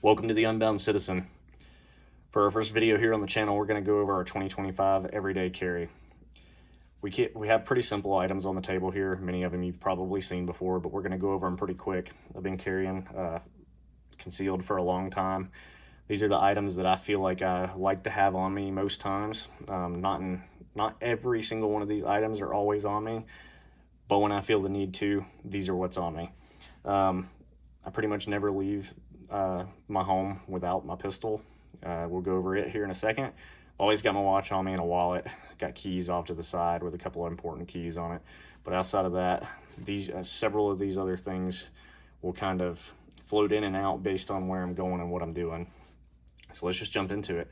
Welcome to the Unbound Citizen. For our first video here on the channel, we're going to go over our 2025 everyday carry. We have pretty simple items on the table here. Many of them you've probably seen before, but we're going to go over them pretty quick. I've been carrying concealed for a long time. These are the items that I feel like I like to have on me most times. Not every single one of these items are always on me, but when I feel the need to, these are what's on me. I pretty much never leave my home without my pistol. We'll go over it here in a second. Always got my watch on me and a wallet. Got keys off to the side with a couple of important keys on it. But outside of that, these several of these other things will kind of float in and out based on where I'm going and what I'm doing. So let's just jump into it.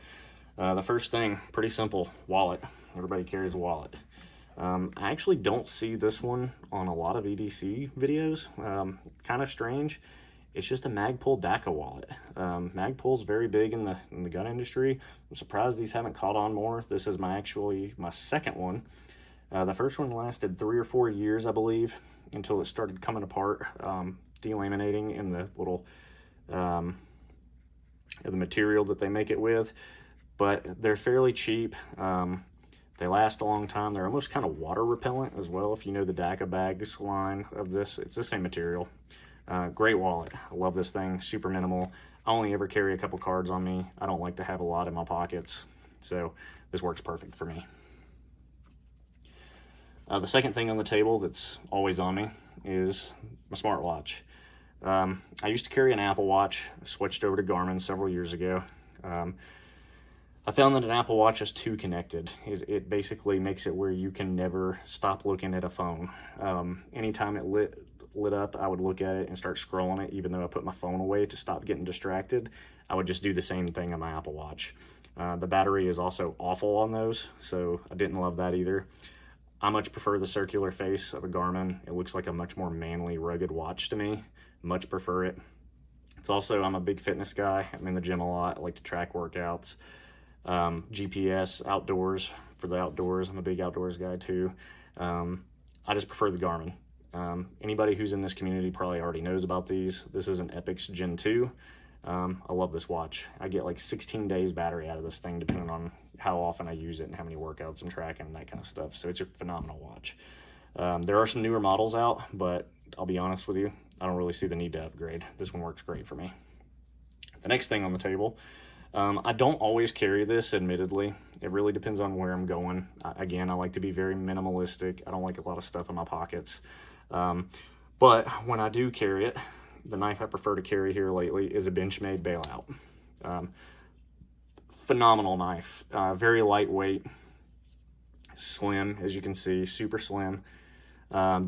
The first thing, pretty simple, wallet. Everybody carries a wallet. I actually don't see this one on a lot of EDC videos. Kind of strange. It's just a Magpul DACA wallet. Magpul's very big in the gun industry. I'm surprised these haven't caught on more. This is my second one. The first one lasted 3 or 4 years, I believe, until it started coming apart, delaminating in the little the material that they make it with. But they're fairly cheap. They last a long time. They're almost kind of water repellent as well. If you know the DACA bags line of this, it's the same material. Great wallet. I love this thing. Super minimal. I only ever carry a couple cards on me. I don't like to have a lot in my pockets, so this works perfect for me. The second thing on the table that's always on me is my smartwatch. I used to carry an Apple Watch. I switched over to Garmin several years ago. I found that an Apple Watch is too connected. It basically makes it where you can never stop looking at a phone. Anytime it lit up, I would look at it and start scrolling it, even though I put my phone away to stop getting distracted. I would just do the same thing on my Apple Watch. The battery is also awful on those, so I didn't love that either. I much prefer the circular face of a Garmin. It looks like a much more manly, rugged watch to me. Much prefer it. It's also, I'm a big fitness guy. I'm in the gym a lot. I like to track workouts. GPS, outdoors, for the outdoors. I'm a big outdoors guy too. I just prefer the Garmin. Anybody who's in this community probably already knows about these. This is an Epix Gen 2. I love this watch. I get like 16 days battery out of this thing, depending on how often I use it and how many workouts I'm tracking and that kind of stuff. So it's a phenomenal watch. There are some newer models out, but I'll be honest with you, I don't really see the need to upgrade. This one works great for me. The next thing on the table, I don't always carry this, admittedly. It really depends on where I'm going. Again, I like to be very minimalistic. I don't like a lot of stuff in my pockets. But when I do carry it, the knife I prefer to carry here lately is a Benchmade Bailout. Phenomenal knife. Very lightweight, slim, as you can see, super slim.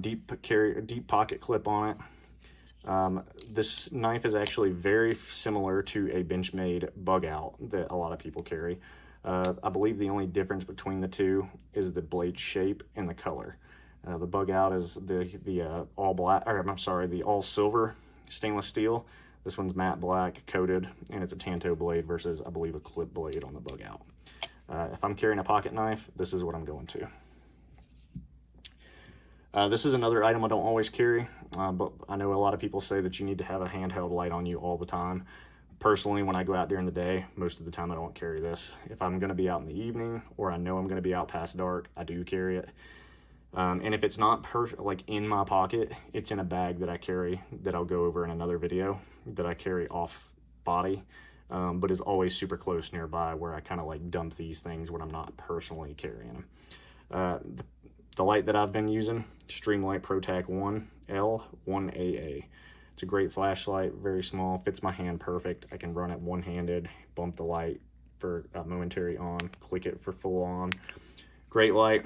Deep pocket clip on it. This knife is actually very similar to a Benchmade Bug Out that a lot of people carry. I believe the only difference between the two is the blade shape and the color. The Bug Out is the all black, or I'm sorry, the all silver stainless steel. This one's matte black coated, and it's a Tanto blade versus, I believe, a clip blade on the Bug Out. If I'm carrying a pocket knife, this is what I'm going to. This is another item I don't always carry, but I know a lot of people say that you need to have a handheld light on you all the time. Personally, when I go out during the day, most of the time I don't carry this. If I'm going to be out in the evening, or I know I'm going to be out past dark, I do carry it. And if it's not like in my pocket, it's in a bag that I carry that I'll go over in another video that I carry off body, but is always super close nearby where I kind of like dump these things when I'm not personally carrying them. The light that I've been using, Streamlight ProTac 1L 1AA. It's a great flashlight, very small, fits my hand perfect. I can run it one-handed, bump the light for momentary on, click it for full on. Great light.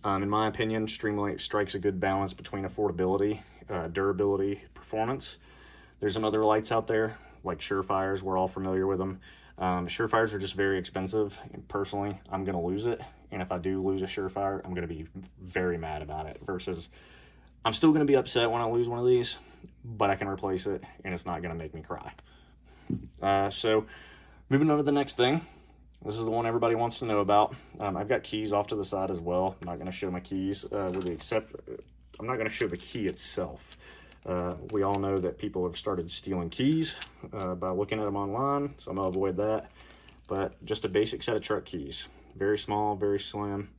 In my opinion, Streamlight strikes a good balance between affordability, durability, performance. There's some other lights out there, like Surefires. We're all familiar with them. Surefires are just very expensive. And personally, I'm going to lose it. And if I do lose a Surefire, I'm going to be very mad about it. Versus, I'm still going to be upset when I lose one of these, but I can replace it, and it's not going to make me cry. So, moving on to the next thing. This is the one everybody wants to know about. I've got keys off to the side as well. I'm not going to show my keys, I'm not going to show the key itself. We all know that people have started stealing keys by looking at them online, so I'm gonna avoid that. But just a basic set of truck keys, very small, very slim.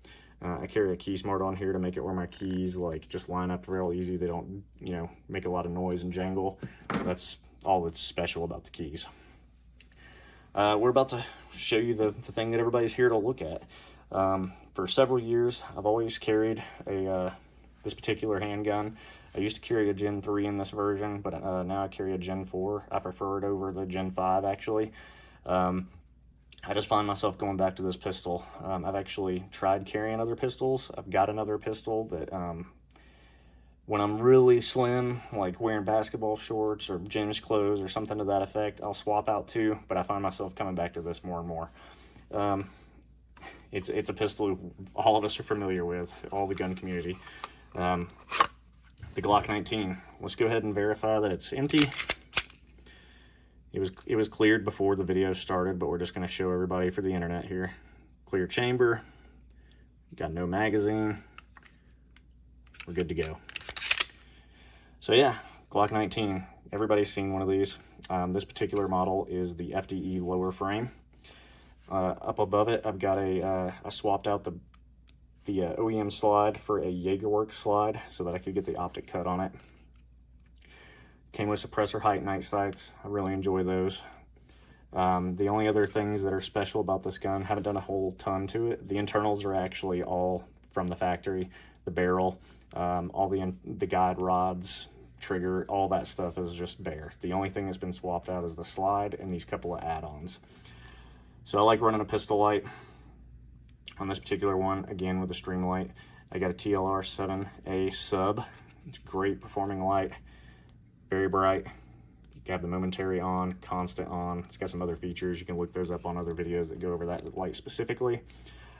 I carry a key smart on here to make it where my keys like just line up real easy. They don't, you know, make a lot of noise and jangle. That's all that's special about the keys. We're about to show you the thing that everybody's here to look at. For several years, I've always carried this particular handgun. I used to carry a Gen 3 in this version, but now I carry a Gen 4. I prefer it over the Gen 5, actually. I just find myself going back to this pistol. I've actually tried carrying other pistols. I've got another pistol that when I'm really slim, like wearing basketball shorts or gym's clothes or something to that effect, I'll swap out to, but I find myself coming back to this more and more. It's a pistol all of us are familiar with, all the gun community. The Glock 19. Let's go ahead and verify that it's empty. It was cleared before the video started, but we're just going to show everybody for the internet here. Clear chamber. Got no magazine. We're good to go. So yeah, Glock 19. Everybody's seen one of these. This particular model is the FDE lower frame. Up above it, I've got I swapped out the OEM slide for a Jaegerworks slide so that I could get the optic cut on it. Came with suppressor height night sights. I really enjoy those. The only other things that are special about this gun, haven't done a whole ton to it. The internals are actually all from the factory. The barrel, all the guide rods, trigger, all that stuff is just bare. The only thing that's been swapped out is the slide and these couple of add-ons. So I like running a pistol light on this particular one, again with the stream light. I got a TLR 7A sub. It's a great performing light. Very bright. You have the momentary on, constant on. It's got some other features. You can look those up on other videos that go over that light specifically.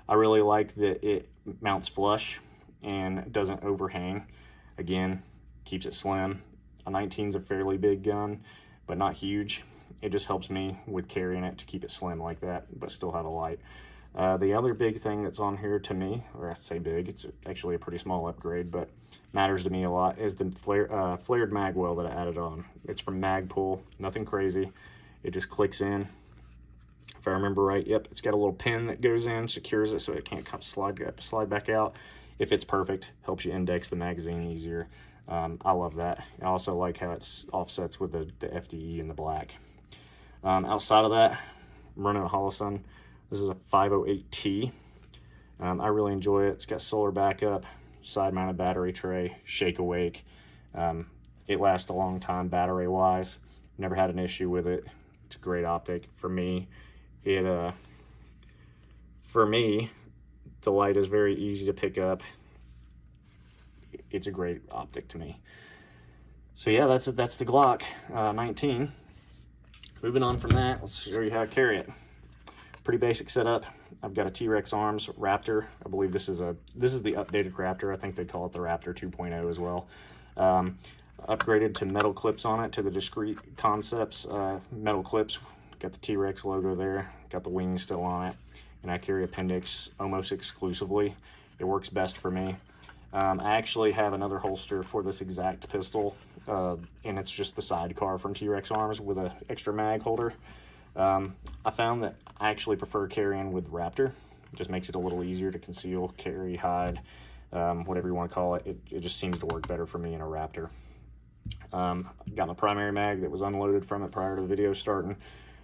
I really like that it mounts flush and doesn't overhang. Again, keeps it slim. A 19 is a fairly big gun, but not huge. It just helps me with carrying it to keep it slim like that, but still have a light. The other big thing that's on here to me, or I say big, it's actually a pretty small upgrade, but matters to me a lot, is the flared mag well that I added on. It's from Magpul, nothing crazy. It just clicks in. If I remember right, yep, it's got a little pin that goes in, secures it so it can't slide back out. It fits perfect, helps you index the magazine easier. I love that. I also like how it offsets with the FDE in the black. Outside of that, I'm running a Holosun. This is a 508T. I really enjoy it. It's got solar backup, side-mounted battery tray, shake awake. It lasts a long time battery-wise. Never had an issue with it. It's a great optic. For me, the light is very easy to pick up. It's a great optic to me. So yeah, that's the Glock 19. Moving on from that, let's show you how to carry it. Pretty basic setup. I've got a T-Rex Arms Raptor. I believe this is the updated Raptor. I think they call it the Raptor 2.0 as well. Upgraded to metal clips on it, to the Discreet Concepts metal clips. Got the T-Rex logo there. Got the wings still on it. And I carry appendix almost exclusively. It works best for me. I actually have another holster for this exact pistol, and it's just the sidecar from T-Rex Arms with an extra mag holder. I found that I actually prefer carrying with Raptor. It just makes it a little easier to conceal, carry, hide, whatever you want to call it. It just seems to work better for me in a Raptor. Got my primary mag that was unloaded from it prior to the video starting,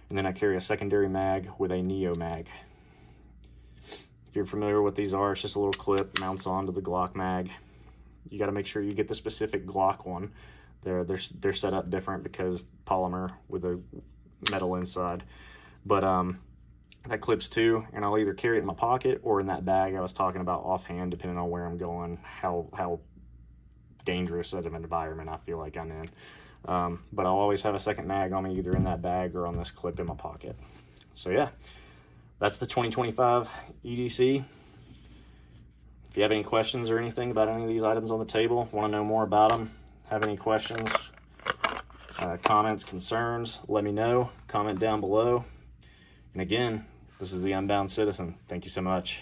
and then I carry a secondary mag with a Neo mag. If you're familiar with what these are, it's just a little clip, mounts onto the Glock mag. You got to make sure you get the specific Glock one. They're set up different because polymer with a metal inside. But that clips too, and I'll either carry it in my pocket or in that bag I was talking about offhand, depending on where I'm going, how dangerous of an environment I feel like I'm in. But I'll always have a second mag on me, either in that bag or on this clip in my pocket. So yeah. That's the 2025 EDC. If you have any questions or anything about any of these items on the table, want to know more about them, have any questions, comments, concerns, let me know. Comment down below. And again, this is the Unbound Citizen. Thank you so much.